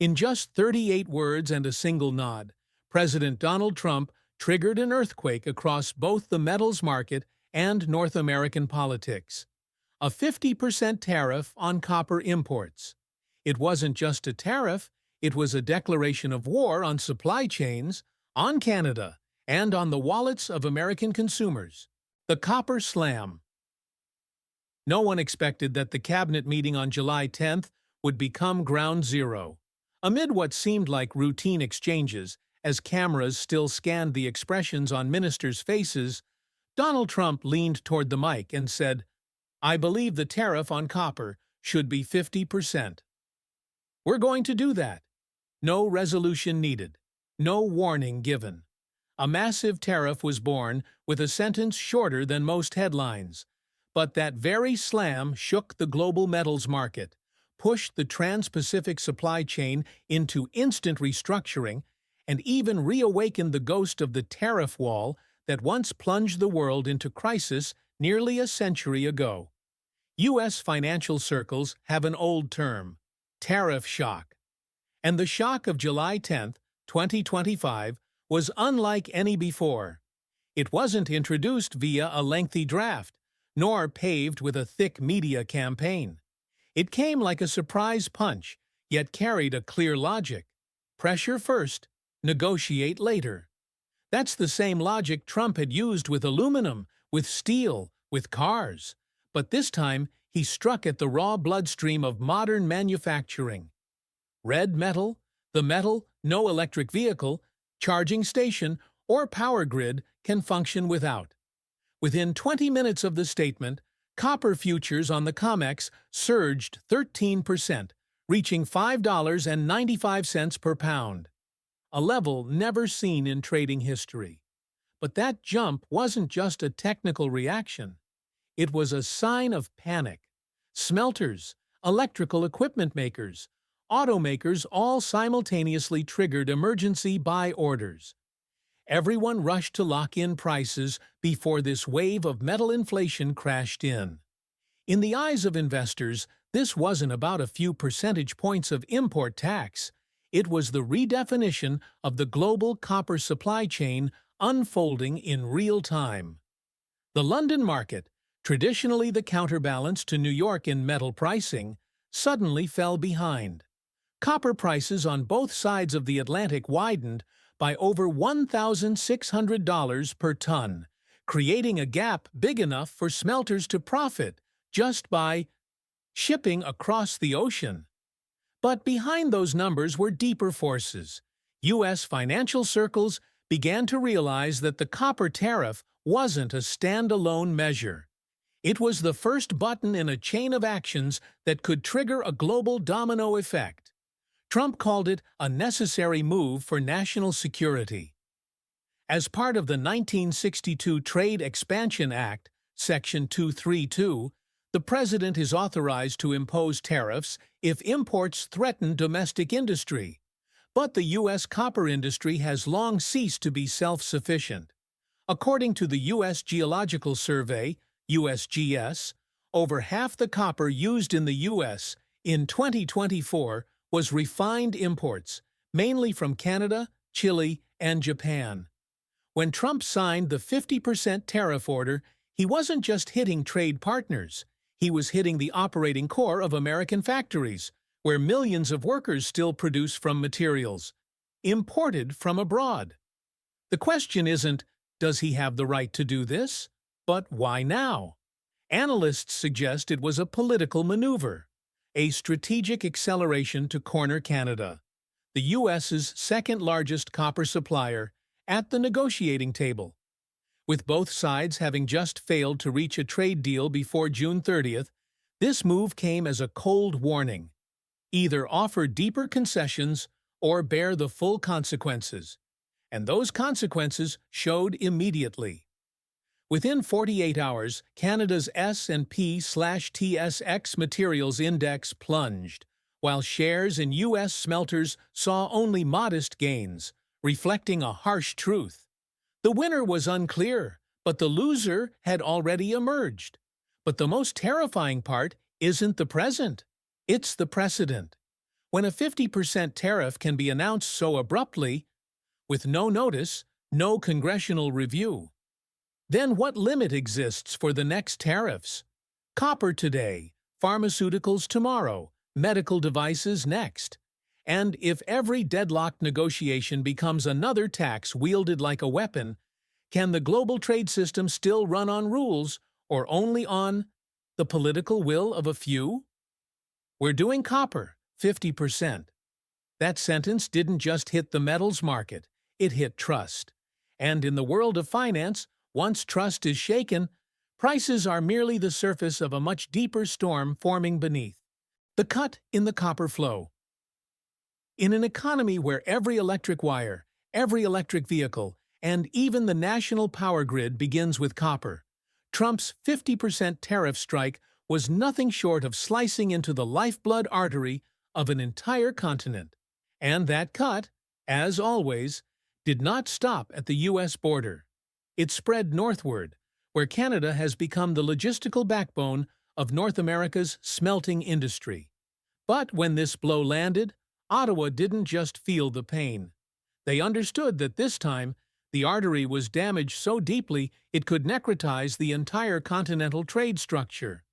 In just 38 words and a single nod, President Donald Trump triggered an earthquake across both the metals market and North American politics. A 50% tariff on copper imports. It wasn't just a tariff, it was a declaration of war on supply chains, on Canada, and on the wallets of American consumers. The Copper Slam. No one expected that the cabinet meeting on July 10th would become ground zero. Amid what seemed like routine exchanges, as cameras still scanned the expressions on ministers' faces, Donald Trump leaned toward the mic and said, "I believe the tariff on copper should be 50%. We're going to do that. No resolution needed. No warning given." A massive tariff was born with a sentence shorter than most headlines. But that very slam shook the global metals market, pushed the trans-Pacific supply chain into instant restructuring, and even reawakened the ghost of the tariff wall that once plunged the world into crisis nearly a century ago. U.S. financial circles have an old term, tariff shock. And the shock of July 10, 2025, was unlike any before. It wasn't introduced via a lengthy draft, nor paved with a thick media campaign. It came like a surprise punch, yet carried a clear logic. Pressure first, negotiate later. That's the same logic Trump had used with aluminum, with steel, with cars. But this time, he struck at the raw bloodstream of modern manufacturing. Red metal, the metal no electric vehicle, charging station, or power grid can function without. Within 20 minutes of the statement, copper futures on the COMEX surged 13%, reaching $5.95 per pound, a level never seen in trading history. But that jump wasn't just a technical reaction. It was a sign of panic. Smelters, electrical equipment makers, automakers all simultaneously triggered emergency buy orders. Everyone rushed to lock in prices before this wave of metal inflation crashed in. In the eyes of investors, this wasn't about a few percentage points of import tax. It was the redefinition of the global copper supply chain unfolding in real time. The London market, traditionally the counterbalance to New York in metal pricing, suddenly fell behind. Copper prices on both sides of the Atlantic widened by over $1,600 per ton, creating a gap big enough for smelters to profit just by shipping across the ocean. But behind those numbers were deeper forces. U.S. financial circles began to realize that the copper tariff wasn't a standalone measure. It was the first button in a chain of actions that could trigger a global domino effect. Trump called it a necessary move for national security. As part of the 1962 Trade Expansion Act, Section 232, the president is authorized to impose tariffs if imports threaten domestic industry. But the U.S. copper industry has long ceased to be self-sufficient. According to the U.S. Geological Survey, USGS, over half the copper used in the U.S. in 2024 was refined imports, mainly from Canada, Chile, and Japan. When Trump signed the 50% tariff order, he wasn't just hitting trade partners. He was hitting the operating core of American factories, where millions of workers still produce from materials imported from abroad. The question isn't, does he have the right to do this? But why now? Analysts suggest it was a political maneuver, a strategic acceleration to corner Canada, the U.S.'s second-largest copper supplier, at the negotiating table. With both sides having just failed to reach a trade deal before June 30th, this move came as a cold warning. Either offer deeper concessions or bear the full consequences. And those consequences showed immediately. Within 48 hours, Canada's S&P/TSX Materials Index plunged, while shares in U.S. smelters saw only modest gains, reflecting a harsh truth. The winner was unclear, but the loser had already emerged. But the most terrifying part isn't the present, it's the precedent. When a 50% tariff can be announced so abruptly, with no notice, no congressional review, then what limit exists for the next tariffs? Copper today, pharmaceuticals tomorrow, medical devices next. And if every deadlocked negotiation becomes another tax wielded like a weapon, can the global trade system still run on rules or only on the political will of a few? We're doing copper, 50%. That sentence didn't just hit the metals market, it hit trust. And in the world of finance, once trust is shaken, prices are merely the surface of a much deeper storm forming beneath. The cut in the copper flow. In an economy where every electric wire, every electric vehicle, and even the national power grid begins with copper, Trump's 50% tariff strike was nothing short of slicing into the lifeblood artery of an entire continent. And that cut, as always, did not stop at the U.S. border. It spread northward, where Canada has become the logistical backbone of North America's smelting industry. But when this blow landed, Ottawa didn't just feel the pain. They understood that this time, the artery was damaged so deeply it could necrotize the entire continental trade structure.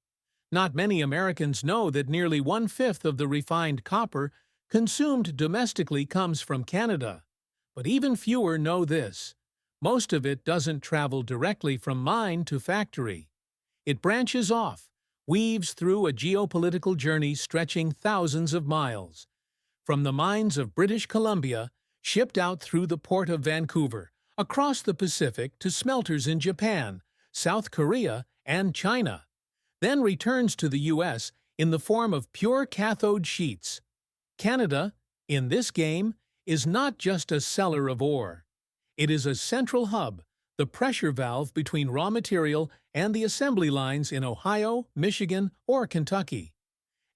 Not many Americans know that nearly one-fifth of the refined copper consumed domestically comes from Canada. But even fewer know this. Most of it doesn't travel directly from mine to factory. It branches off, weaves through a geopolitical journey stretching thousands of miles. From the mines of British Columbia, shipped out through the port of Vancouver, across the Pacific to smelters in Japan, South Korea, and China, then returns to the U.S. in the form of pure cathode sheets. Canada, in this game, is not just a seller of ore. It is a central hub, the pressure valve between raw material and the assembly lines in Ohio, Michigan, or Kentucky.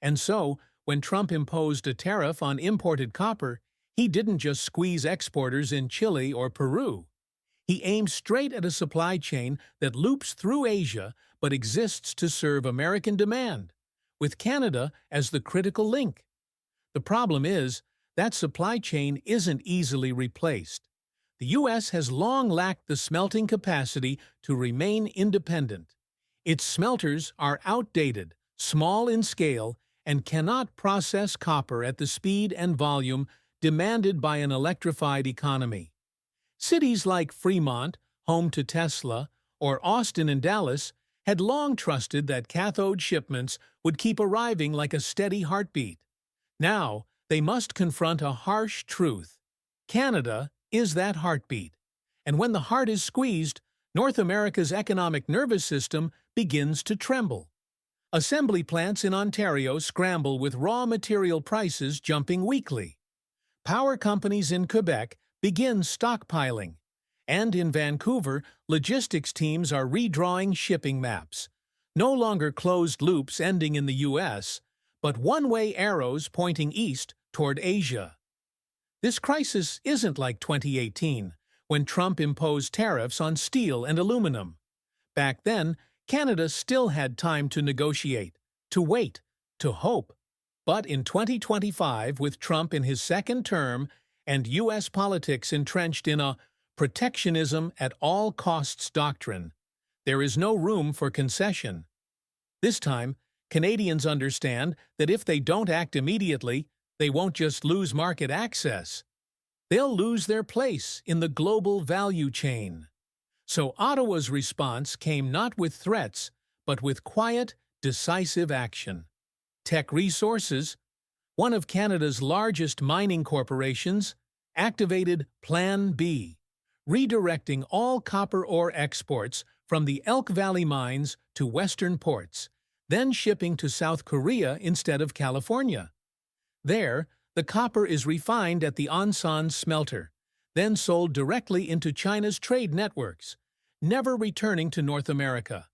And so, when Trump imposed a tariff on imported copper, he didn't just squeeze exporters in Chile or Peru. He aimed straight at a supply chain that loops through Asia but exists to serve American demand, with Canada as the critical link. The problem is, that supply chain isn't easily replaced. The U.S. has long lacked the smelting capacity to remain independent. Its smelters are outdated, small in scale, and cannot process copper at the speed and volume demanded by an electrified economy. Cities like Fremont, home to Tesla, or Austin and Dallas had long trusted that cathode shipments would keep arriving like a steady heartbeat. Now, they must confront a harsh truth. Canada is that heartbeat. And when the heart is squeezed, North America's economic nervous system begins to tremble. Assembly plants in Ontario scramble with raw material prices jumping weekly. Power companies in Quebec begin stockpiling. And in Vancouver, logistics teams are redrawing shipping maps. No longer closed loops ending in the U.S., but one-way arrows pointing east toward Asia. This crisis isn't like 2018, when Trump imposed tariffs on steel and aluminum. Back then, Canada still had time to negotiate, to wait, to hope. But in 2025, with Trump in his second term and U.S. politics entrenched in a protectionism at all costs doctrine, there is no room for concession. This time, Canadians understand that if they don't act immediately, they won't just lose market access. They'll lose their place in the global value chain. So Ottawa's response came not with threats, but with quiet, decisive action. Teck Resources, one of Canada's largest mining corporations, activated Plan B, redirecting all copper ore exports from the Elk Valley mines to western ports, then shipping to South Korea instead of California. There, the copper is refined at the Ansan smelter, then sold directly into China's trade networks, never returning to North America.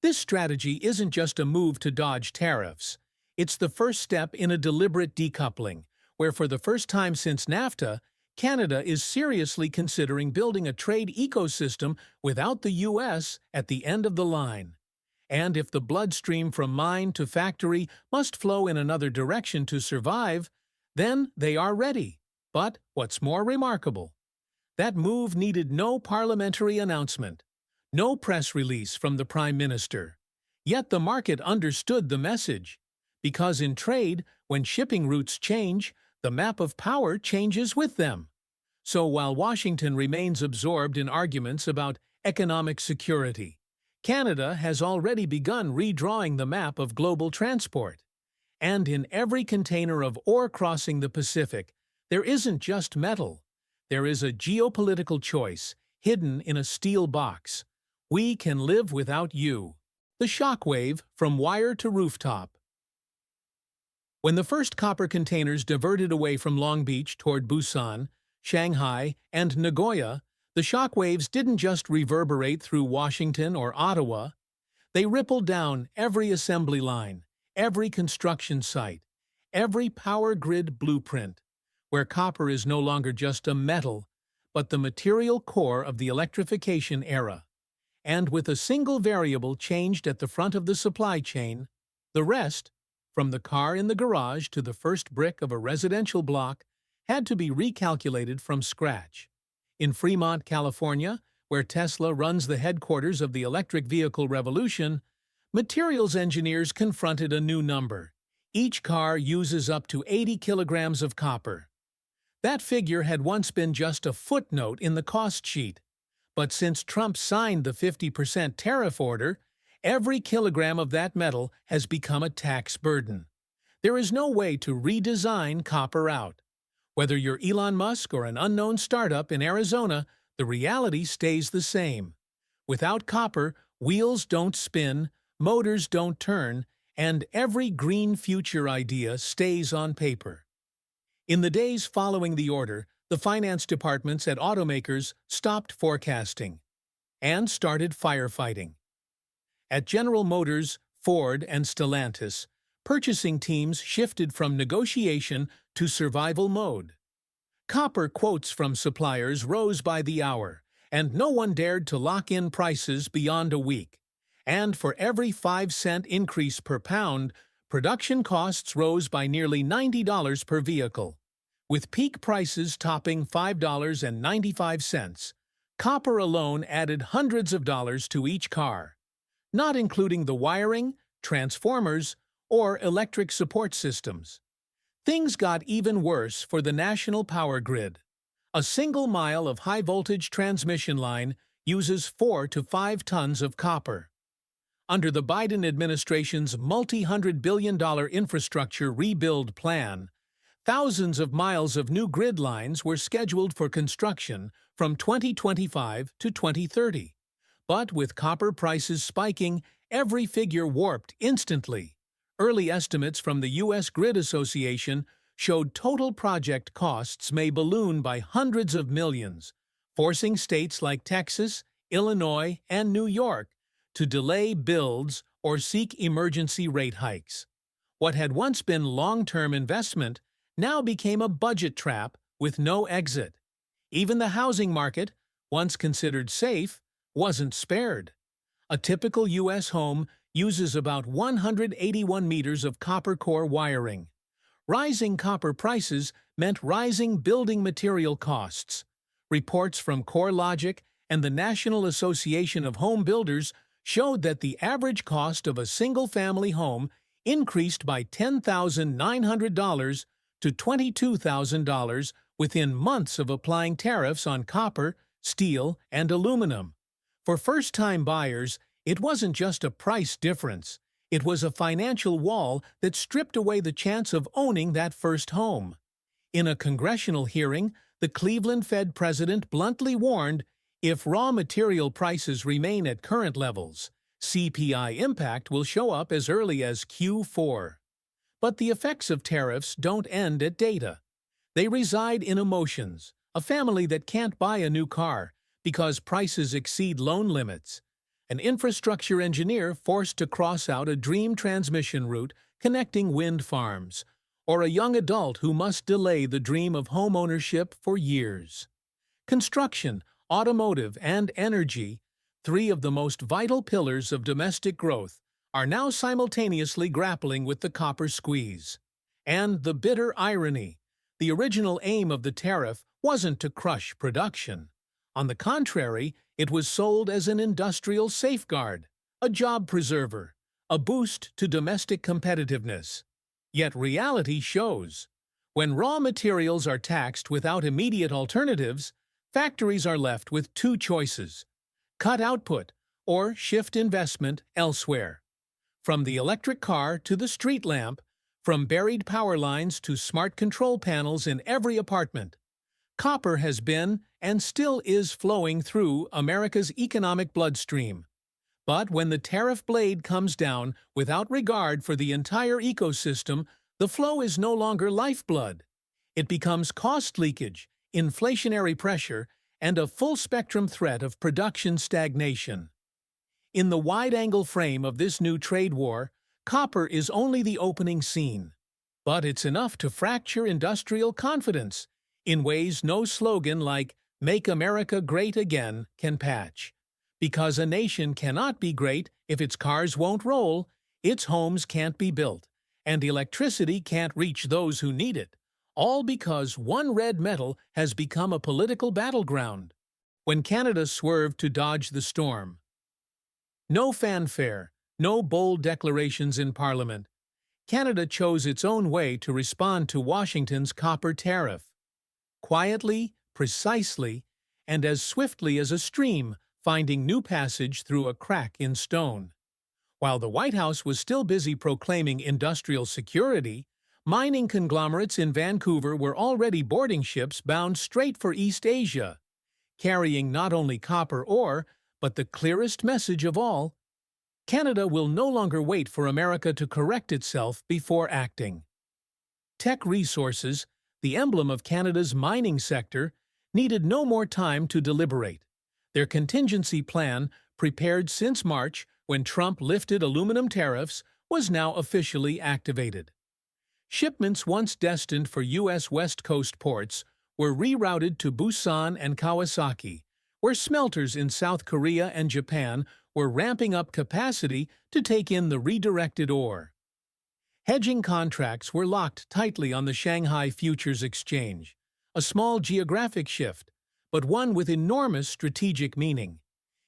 This strategy isn't just a move to dodge tariffs. It's the first step in a deliberate decoupling, where for the first time since NAFTA, Canada is seriously considering building a trade ecosystem without the U.S. at the end of the line. And if the bloodstream from mine to factory must flow in another direction to survive, then they are ready. But what's more remarkable, that move needed no parliamentary announcement, no press release from the Prime Minister. Yet the market understood the message. Because in trade, when shipping routes change, the map of power changes with them. So while Washington remains absorbed in arguments about economic security, Canada has already begun redrawing the map of global transport. And in every container of ore crossing the Pacific, there isn't just metal. There is a geopolitical choice hidden in a steel box. We can live without you. The shockwave from wire to rooftop. When the first copper containers diverted away from Long Beach toward Busan, Shanghai, and Nagoya, the shockwaves didn't just reverberate through Washington or Ottawa. They rippled down every assembly line, every construction site, every power grid blueprint, where copper is no longer just a metal, but the material core of the electrification era. And with a single variable changed at the front of the supply chain, the rest, from the car in the garage to the first brick of a residential block, had to be recalculated from scratch. In Fremont, California, where Tesla runs the headquarters of the electric vehicle revolution, materials engineers confronted a new number. Each car uses up to 80 kilograms of copper. That figure had once been just a footnote in the cost sheet. But since Trump signed the 50% tariff order, every kilogram of that metal has become a tax burden. There is no way to redesign copper out. Whether you're Elon Musk or an unknown startup in Arizona, the reality stays the same. Without copper, wheels don't spin, motors don't turn, and every green future idea stays on paper. In the days following the order, the finance departments at automakers stopped forecasting and started firefighting. At General Motors, Ford, and Stellantis, purchasing teams shifted from negotiation to survival mode. Copper quotes from suppliers rose by the hour, and no one dared to lock in prices beyond a week. And for every 5-cent increase per pound, production costs rose by nearly $90 per vehicle. With peak prices topping $5.95, copper alone added hundreds of dollars to each car, not including the wiring, transformers, or electric support systems. Things got even worse for the national power grid. A single mile of high-voltage transmission line uses 4 to 5 tons of copper. Under the Biden administration's multi-hundred-billion-dollar infrastructure rebuild plan, thousands of miles of new grid lines were scheduled for construction from 2025 to 2030. But with copper prices spiking, every figure warped instantly. Early estimates from the U.S. Grid Association showed total project costs may balloon by hundreds of millions, forcing states like Texas, Illinois, and New York to delay builds or seek emergency rate hikes. What had once been long-term investment now became a budget trap with no exit. Even the housing market, once considered safe, wasn't spared. A typical U.S. home uses about 181 meters of copper core wiring. Rising copper prices meant rising building material costs. Reports from CoreLogic and the National Association of Home Builders showed that the average cost of a single-family home increased by $10,900 to $22,000 within months of applying tariffs on copper, steel, and aluminum. For first-time buyers, it wasn't just a price difference. It was a financial wall that stripped away the chance of owning that first home. In a congressional hearing, the Cleveland Fed president bluntly warned, if raw material prices remain at current levels, CPI impact will show up as early as Q4. But the effects of tariffs don't end at data. They reside in emotions, a family that can't buy a new car because prices exceed loan limits, an infrastructure engineer forced to cross out a dream transmission route connecting wind farms, or a young adult who must delay the dream of home ownership for years. Construction, automotive, and energy, three of the most vital pillars of domestic growth, are now simultaneously grappling with the copper squeeze. And the bitter irony, the original aim of the tariff wasn't to crush production. On the contrary, it was sold as an industrial safeguard, a job preserver, a boost to domestic competitiveness. Yet reality shows. When raw materials are taxed without immediate alternatives, factories are left with two choices: cut output or shift investment elsewhere. From the electric car to the street lamp, from buried power lines to smart control panels in every apartment, copper has been and still is flowing through America's economic bloodstream. But when the tariff blade comes down without regard for the entire ecosystem, the flow is no longer lifeblood. It becomes cost leakage, inflationary pressure, and a full-spectrum threat of production stagnation. In the wide-angle frame of this new trade war, copper is only the opening scene. But it's enough to fracture industrial confidence in ways no slogan like "Make America Great Again" can patch. Because a nation cannot be great if its cars won't roll, its homes can't be built, and electricity can't reach those who need it, all because one red metal has become a political battleground. When Canada swerved to dodge the storm, no fanfare, no bold declarations in Parliament, Canada chose its own way to respond to Washington's copper tariff. Quietly, precisely, and as swiftly as a stream finding new passage through a crack in stone. While the White House was still busy proclaiming industrial security, mining conglomerates in Vancouver were already boarding ships bound straight for East Asia, carrying not only copper ore, but the clearest message of all: Canada will no longer wait for America to correct itself before acting. Teck Resources, the emblem of Canada's mining sector, needed no more time to deliberate. Their contingency plan, prepared since March when Trump lifted aluminum tariffs, was now officially activated. Shipments once destined for U.S. West Coast ports were rerouted to Busan and Kawasaki, where smelters in South Korea and Japan were ramping up capacity to take in the redirected ore. Hedging contracts were locked tightly on the Shanghai Futures Exchange, a small geographic shift, but one with enormous strategic meaning.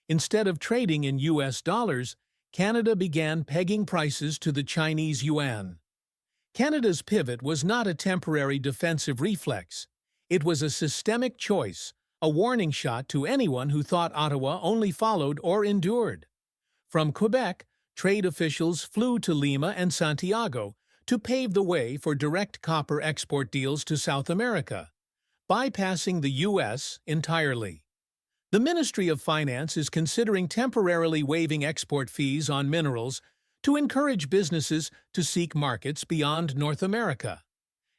Instead of trading in U.S. dollars, Canada began pegging prices to the Chinese yuan. Canada's pivot was not a temporary defensive reflex. It was a systemic choice, a warning shot to anyone who thought Ottawa only followed or endured. From Quebec, trade officials flew to Lima and Santiago to pave the way for direct copper export deals to South America, bypassing the U.S. entirely. The Ministry of Finance is considering temporarily waiving export fees on minerals to encourage businesses to seek markets beyond North America.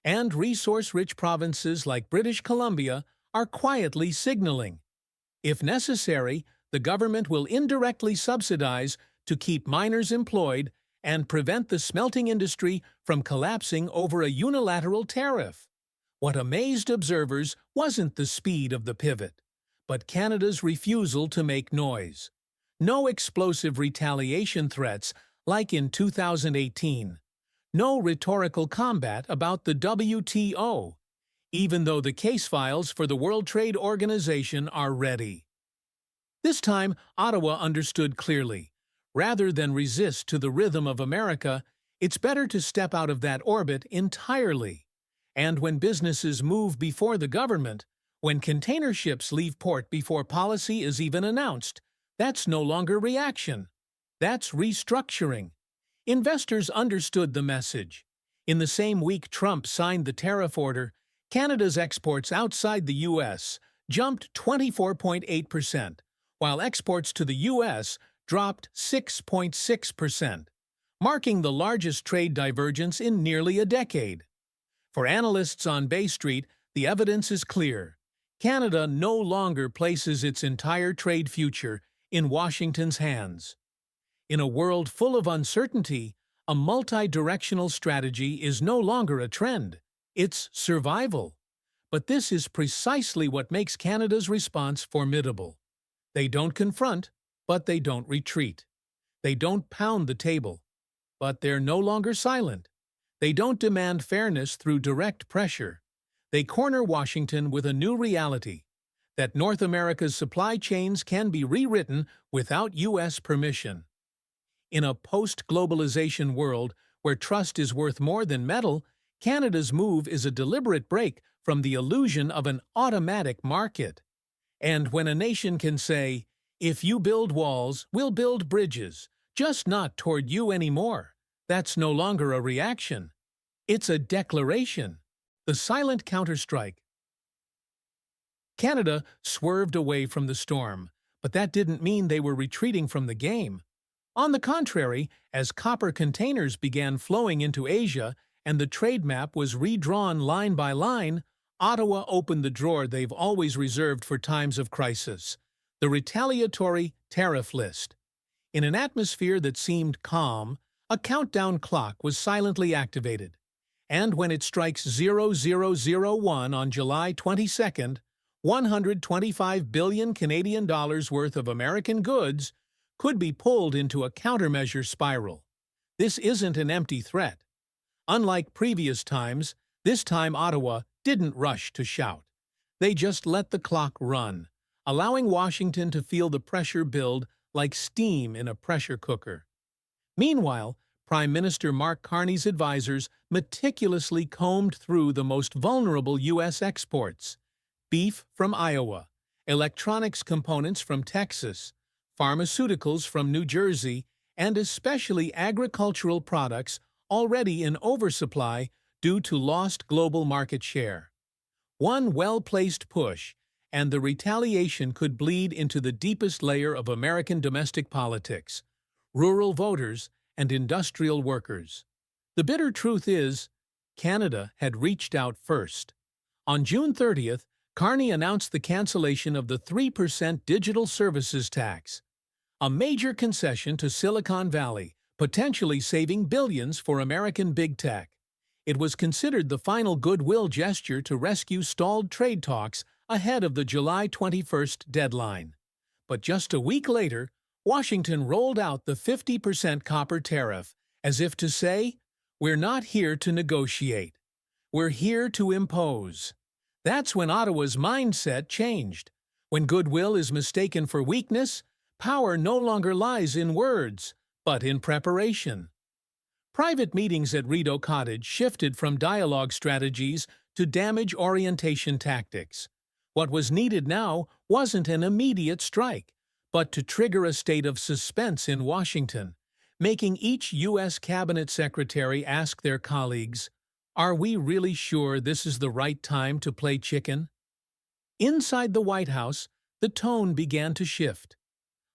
And resource-rich provinces like British Columbia are quietly signaling. If necessary, the government will indirectly subsidize to keep miners employed and prevent the smelting industry from collapsing over a unilateral tariff. What amazed observers wasn't the speed of the pivot, but Canada's refusal to make noise. No explosive retaliation threats like in 2018. No rhetorical combat about the WTO, even though the case files for the World Trade Organization are ready. This time, Ottawa understood clearly. Rather than resist to the rhythm of America, it's better to step out of that orbit entirely. And when businesses move before the government, when container ships leave port before policy is even announced, that's no longer reaction. That's restructuring. Investors understood the message. In the same week Trump signed the tariff order, Canada's exports outside the U.S. jumped 24.8%, while exports to the U.S. dropped 6.6%, marking the largest trade divergence in nearly a decade. For analysts on Bay Street, the evidence is clear. Canada no longer places its entire trade future in Washington's hands. In a world full of uncertainty, a multi-directional strategy is no longer a trend. It's survival. But this is precisely what makes Canada's response formidable. They don't confront, but they don't retreat. They don't pound the table, but they're no longer silent. They don't demand fairness through direct pressure. They corner Washington with a new reality, that North America's supply chains can be rewritten without U.S. permission. In a post-globalization world where trust is worth more than metal, Canada's move is a deliberate break from the illusion of an automatic market. And when a nation can say, "If you build walls, we'll build bridges, just not toward you anymore," that's no longer a reaction. It's a declaration. The silent counterstrike. Canada swerved away from the storm, but that didn't mean they were retreating from the game. On the contrary, as copper containers began flowing into Asia and the trade map was redrawn line by line, Ottawa opened the drawer they've always reserved for times of crisis, the retaliatory tariff list. In an atmosphere that seemed calm, a countdown clock was silently activated. And when it strikes 0001 on July 22nd, 125 billion Canadian dollars worth of American goods could be pulled into a countermeasure spiral. This isn't an empty threat. Unlike previous times, this time Ottawa didn't rush to shout. They just let the clock run, allowing Washington to feel the pressure build like steam in a pressure cooker. Meanwhile, Prime Minister Mark Carney's advisors meticulously combed through the most vulnerable U.S. exports: beef from Iowa, electronics components from Texas, pharmaceuticals from New Jersey, and especially agricultural products already in oversupply due to lost global market share. One well-placed push, and the retaliation could bleed into the deepest layer of American domestic politics: rural voters and industrial workers. The bitter truth is, Canada had reached out first. On June 30th, Carney announced the cancellation of the 3% digital services tax, a major concession to Silicon Valley, potentially saving billions for American big tech. It was considered the final goodwill gesture to rescue stalled trade talks ahead of the July 21st deadline. But just a week later, Washington rolled out the 50% copper tariff, as if to say, "We're not here to negotiate. We're here to impose." That's when Ottawa's mindset changed. When goodwill is mistaken for weakness, power no longer lies in words, but in preparation. Private meetings at Rideau Cottage shifted from dialogue strategies to damage orientation tactics. What was needed now wasn't an immediate strike, but to trigger a state of suspense in Washington, making each U.S. cabinet secretary ask their colleagues, "Are we really sure this is the right time to play chicken?" Inside the White House, the tone began to shift.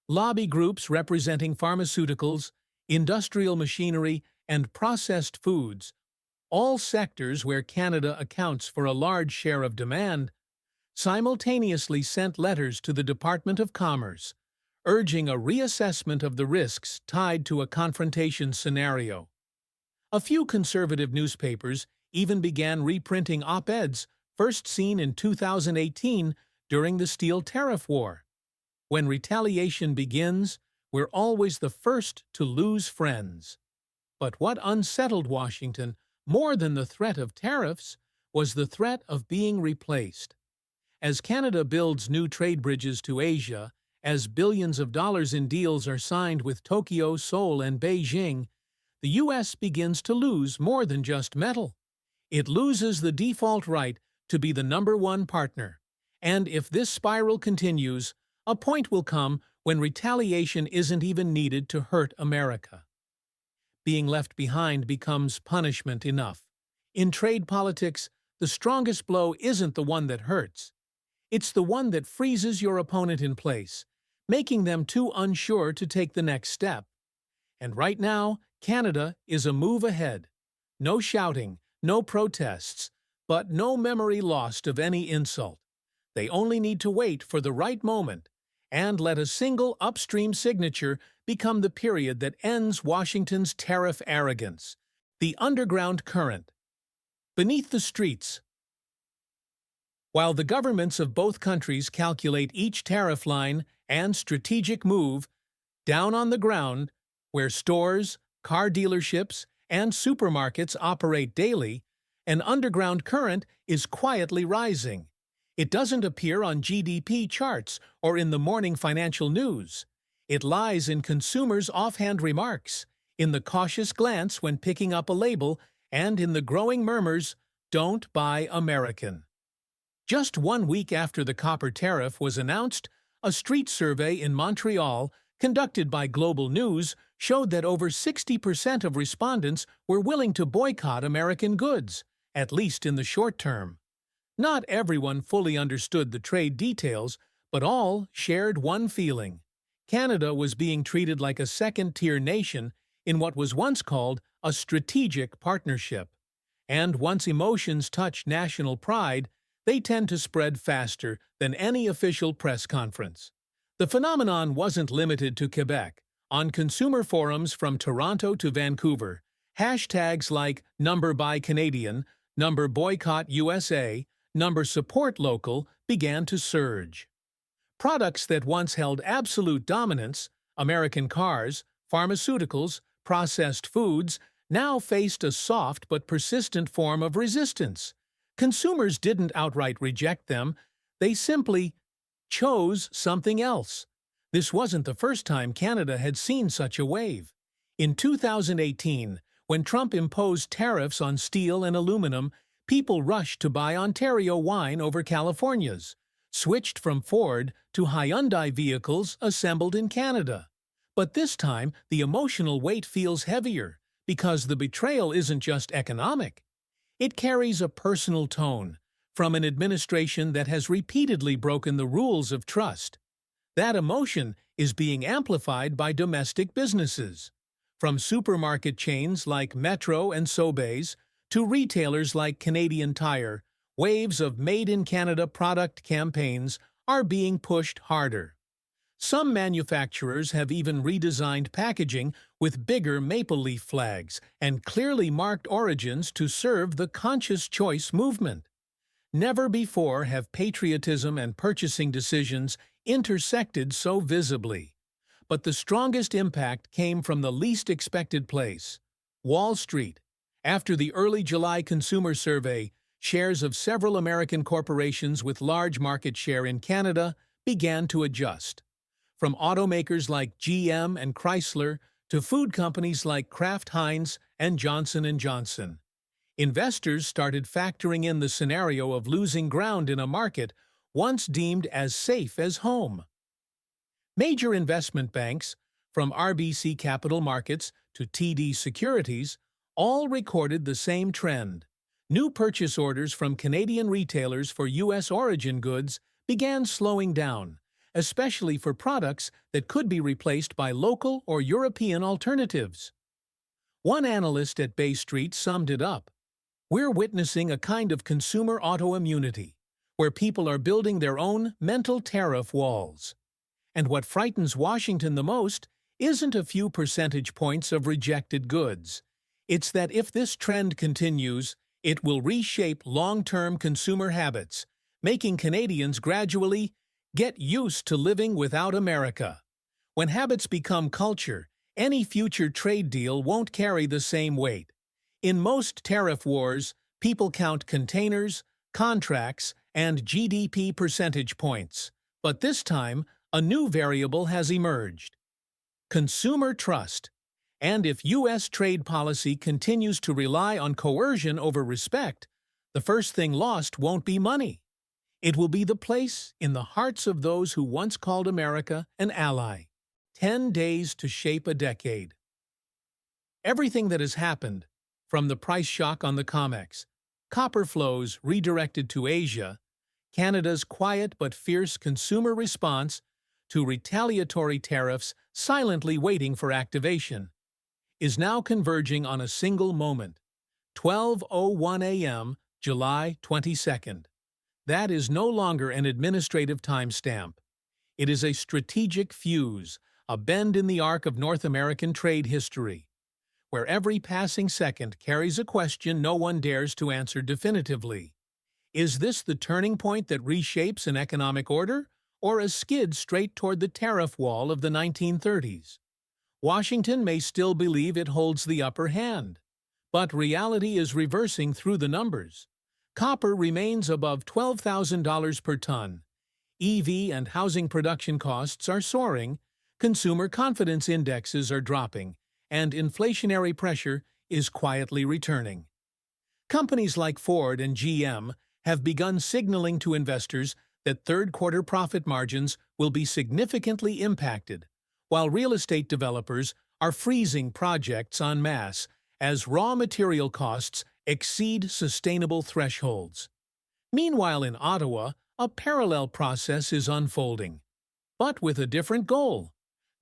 Lobby groups representing pharmaceuticals, industrial machinery, and processed foods, all sectors where Canada accounts for a large share of demand, simultaneously sent letters to the Department of Commerce, urging a reassessment of the risks tied to a confrontation scenario. A few conservative newspapers even began reprinting op-eds first seen in 2018 during the steel tariff war. When retaliation begins, we're always the first to lose friends. But what unsettled Washington more than the threat of tariffs was the threat of being replaced. As Canada builds new trade bridges to Asia, as billions of dollars in deals are signed with Tokyo, Seoul, and Beijing, the U.S. begins to lose more than just metal. It loses the default right to be the #1 partner. And if this spiral continues, a point will come when retaliation isn't even needed to hurt America. Being left behind becomes punishment enough. In trade politics, the strongest blow isn't the one that hurts. It's the one that freezes your opponent in place, making them too unsure to take the next step. And right now, Canada is a move ahead. No shouting, no protests, but no memory lost of any insult. They only need to wait for the right moment and let a single upstream signature become the period that ends Washington's tariff arrogance, the underground current. Beneath the streets. While the governments of both countries calculate each tariff line and strategic move, down on the ground, where stores, car dealerships, and supermarkets operate daily, An underground current is quietly rising. It doesn't appear on GDP charts or in the morning financial news. It lies in consumers' offhand remarks, in the cautious glance when picking up a label, and in the growing murmurs, "Don't buy American." Just 1 week after the copper tariff was announced, a street survey in Montreal, conducted by Global News, showed that over 60% of respondents were willing to boycott American goods, at least in the short term. Not everyone fully understood the trade details, but all shared one feeling. Canada was being treated like a second-tier nation in what was once called a strategic partnership. And once emotions touch national pride, they tend to spread faster than any official press conference. The phenomenon wasn't limited to Quebec. On consumer forums from Toronto to Vancouver, hashtags like #BuyCanadian, #BoycottUSA, #SupportLocal began to surge. Products that once held absolute dominance, American cars, pharmaceuticals, processed foods, now faced a soft but persistent form of resistance. Consumers didn't outright reject them, they simply chose something else. This wasn't the first time Canada had seen such a wave. In 2018, when Trump imposed tariffs on steel and aluminum, people rushed to buy Ontario wine over California's, switched from Ford to Hyundai vehicles assembled in Canada. But this time, the emotional weight feels heavier, because the betrayal isn't just economic. It carries a personal tone, from an administration that has repeatedly broken the rules of trust. That emotion is being amplified by domestic businesses. From supermarket chains like Metro and Sobeys to retailers like Canadian Tire, waves of made-in-Canada product campaigns are being pushed harder. Some manufacturers have even redesigned packaging with bigger maple leaf flags and clearly marked origins to serve the conscious choice movement. Never before have patriotism and purchasing decisions intersected so visibly. But the strongest impact came from the least expected place: Wall Street. After the early July consumer survey, shares of several American corporations with large market share in Canada began to adjust. From automakers like GM and Chrysler to food companies like Kraft Heinz and Johnson & Johnson. Investors started factoring in the scenario of losing ground in a market once deemed as safe as home. Major investment banks, from RBC Capital Markets to TD Securities, all recorded the same trend. New purchase orders from Canadian retailers for U.S. origin goods began slowing down, especially for products that could be replaced by local or European alternatives. One analyst at Bay Street summed it up: "We're witnessing a kind of consumer autoimmunity, where people are building their own mental tariff walls." And what frightens Washington the most isn't a few percentage points of rejected goods. It's that if this trend continues, it will reshape long-term consumer habits, making Canadians gradually get used to living without America. When habits become culture, any future trade deal won't carry the same weight. In most tariff wars, people count containers, contracts, and GDP percentage points. But this time, a new variable has emerged: consumer trust. And if U.S. trade policy continues to rely on coercion over respect, the first thing lost won't be money. It will be the place in the hearts of those who once called America an ally. 10 days to shape a decade. Everything that has happened, from the price shock on the COMEX, copper flows redirected to Asia, Canada's quiet but fierce consumer response to retaliatory tariffs silently waiting for activation, is now converging on a single moment: 12:01 a.m., July 22nd. That is no longer an administrative timestamp. It is a strategic fuse, a bend in the arc of North American trade history, where every passing second carries a question no one dares to answer definitively. Is this the turning point that reshapes an economic order, or a skid straight toward the tariff wall of the 1930s? Washington may still believe it holds the upper hand, But reality is reversing through the numbers. Copper remains above $12,000 per ton. EV and housing production costs are soaring, consumer confidence indexes are dropping, and inflationary pressure is quietly returning. Companies like Ford and GM have begun signaling to investors that third-quarter profit margins will be significantly impacted, while real estate developers are freezing projects en masse as raw material costs exceed sustainable thresholds. Meanwhile, in Ottawa, a parallel process is unfolding, but with a different goal: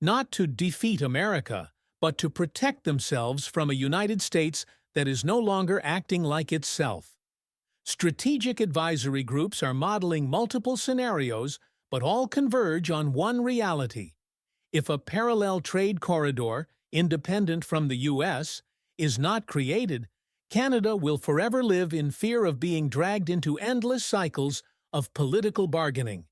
not to defeat America, but to protect themselves from a United States that is no longer acting like itself. Strategic advisory groups are modeling multiple scenarios, but all converge on one reality. If a parallel trade corridor, independent from the U.S., is not created, Canada will forever live in fear of being dragged into endless cycles of political bargaining.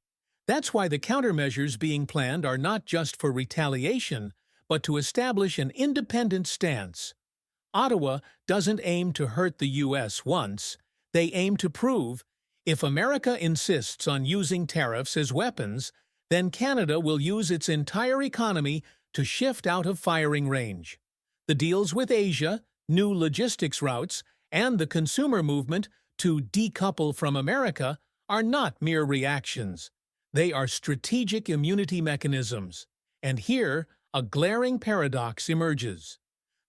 That's why the countermeasures being planned are not just for retaliation, but to establish an independent stance. Ottawa doesn't aim to hurt the U.S. once. They aim to prove, if America insists on using tariffs as weapons, then Canada will use its entire economy to shift out of firing range. The deals with Asia, new logistics routes, and the consumer movement to decouple from America are not mere reactions. They are strategic immunity mechanisms. And here, a glaring paradox emerges.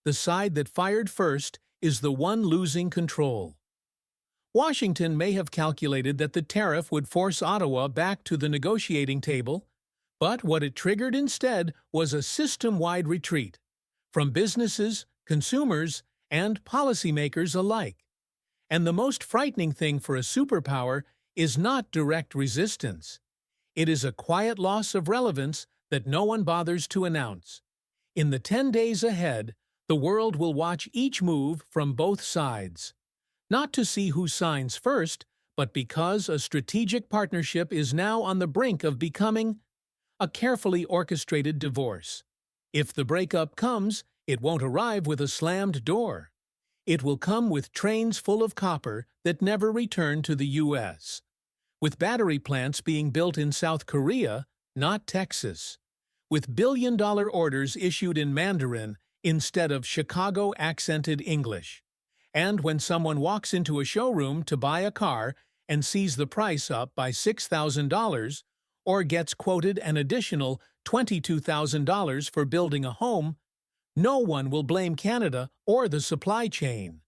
The side that fired first is the one losing control. Washington may have calculated that the tariff would force Ottawa back to the negotiating table, but what it triggered instead was a system-wide retreat from businesses, consumers, and policymakers alike. And the most frightening thing for a superpower is not direct resistance. It is a quiet loss of relevance that no one bothers to announce. In the 10 days ahead, the world will watch each move from both sides. Not to see who signs first, but because a strategic partnership is now on the brink of becoming a carefully orchestrated divorce. If the breakup comes, it won't arrive with a slammed door. It will come with trains full of copper that never return to the U.S., with battery plants being built in South Korea, not Texas, with billion-dollar orders issued in Mandarin instead of Chicago-accented English. And when someone walks into a showroom to buy a car and sees the price up by $6,000, or gets quoted an additional $22,000 for building a home, no one will blame Canada or the supply chain.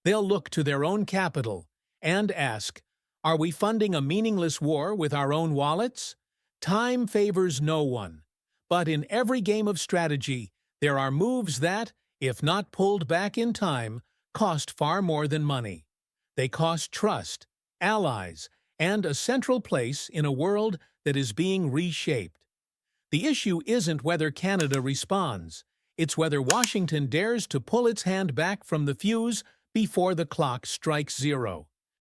They'll look to their own capital and ask, are we funding a meaningless war with our own wallets? Time favors no one. But in every game of strategy, there are moves that, if not pulled back in time, cost far more than money. They cost trust, allies, and a central place in a world that is being reshaped. The issue isn't whether Canada responds. It's whether Washington dares to pull its hand back from the fuse before the clock strikes zero.